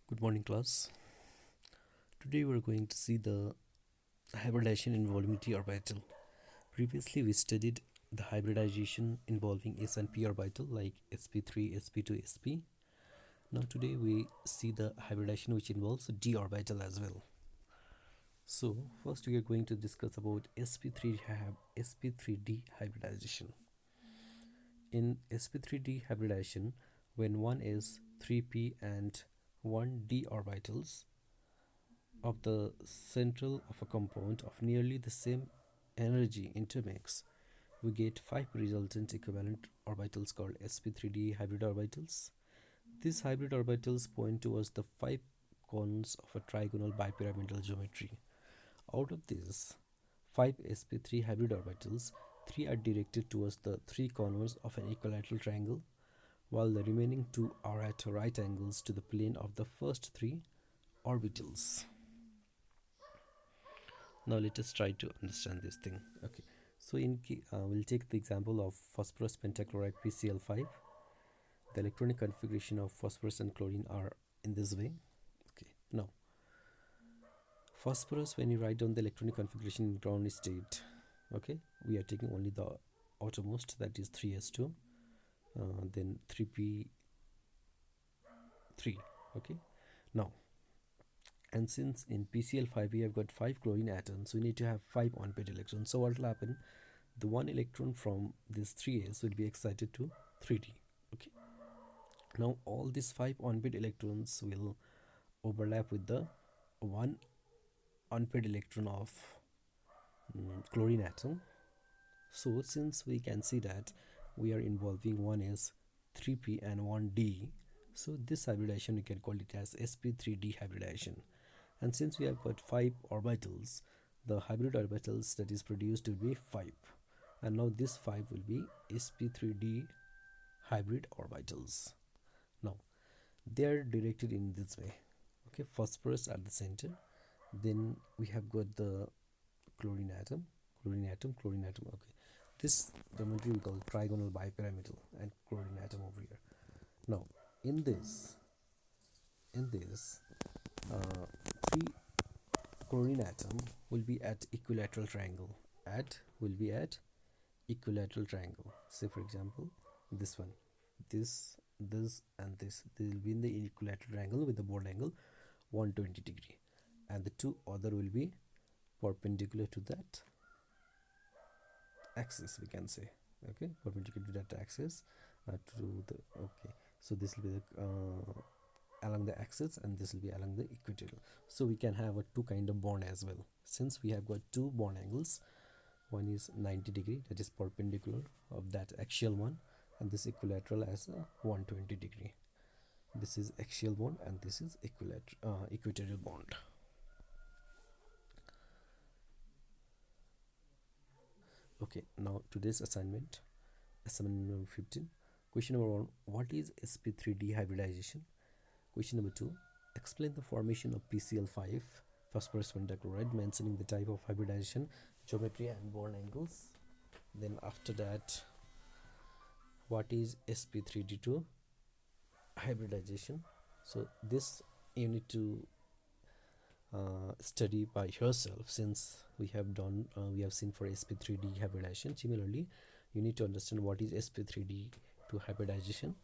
Good morning, class. Today we are going to see the hybridization involving d orbital. Previously, we studied the hybridization involving s and p orbital like sp3, sp2, sp. Now, today we see the hybridization which involves d orbital as well. So, first we are going to discuss about sp3d hybridization. In sp3d hybridization, when one is 3p and 1d orbitals of the central of a compound of nearly the same energy intermix, we get 5 resultant equivalent orbitals called sp3d hybrid orbitals. These hybrid orbitals point towards the 5 cones of a trigonal bipyramidal geometry. Out of these 5 sp3 hybrid orbitals, 3 are directed towards the 3 corners of an equilateral triangle, while the remaining 2 are at right angles to the plane of the first 3 orbitals. Now let us try to understand this thing. Okay, so we'll take the example of phosphorus pentachloride PCl5. The electronic configuration of phosphorus and chlorine are in this way. Okay, now phosphorus, when you write down the electronic configuration in ground state, okay, we are taking only the outermost, that is 3s2, then 3p3. Okay, now, and since in PCl5 we have got 5 chlorine atoms, we need to have 5 on-pair electrons. So what will happen? The one electron from this 3s will be excited to 3d. Okay, now all these 5 on-pair electrons will overlap with the one unpaired electron of chlorine atom. So since we can see that we are involving one is 3p and 1d, so this hybridization we can call it as sp3d hybridization. And since we have got 5 orbitals, the hybrid orbitals that is produced will be 5, and now this 5 will be sp3d hybrid orbitals. Now they are directed in this way. Okay, phosphorus at the center, then we have got the chlorine atom, okay, this geometry we call trigonal bipyramidal, and chlorine atom over here. Now in this 3 chlorine atom will be at equilateral triangle, say for example this one, this and this, they will be in the equilateral triangle with the bond angle 120°, and the 2 other will be perpendicular to that axis, we can say. Okay, perpendicular to that axis, okay, so this will be the along the axis, and this will be along the equatorial. So we can have a 2 kind of bond as well. Since we have got 2 bond angles, one is 90°, that is perpendicular of that axial one, and this equilateral as a 120°. This is axial bond and this is equatorial bond. Okay, now today's assignment number 15. Question number 1, what is sp3d hybridization? Question number 2, explain the formation of PCl5 phosphorus pentachloride, mentioning the type of hybridization, geometry and bond angles. Then after that, what is sp3d2 hybridization? So this you need to study by yourself, since we have seen for sp3d hybridization. Similarly, you need to understand what is sp3d2 hybridization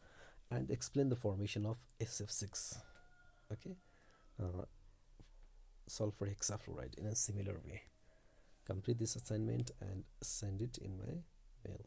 and explain the formation of SF6. Okay, sulfur hexafluoride in a similar way. Complete this assignment and send it in my mail.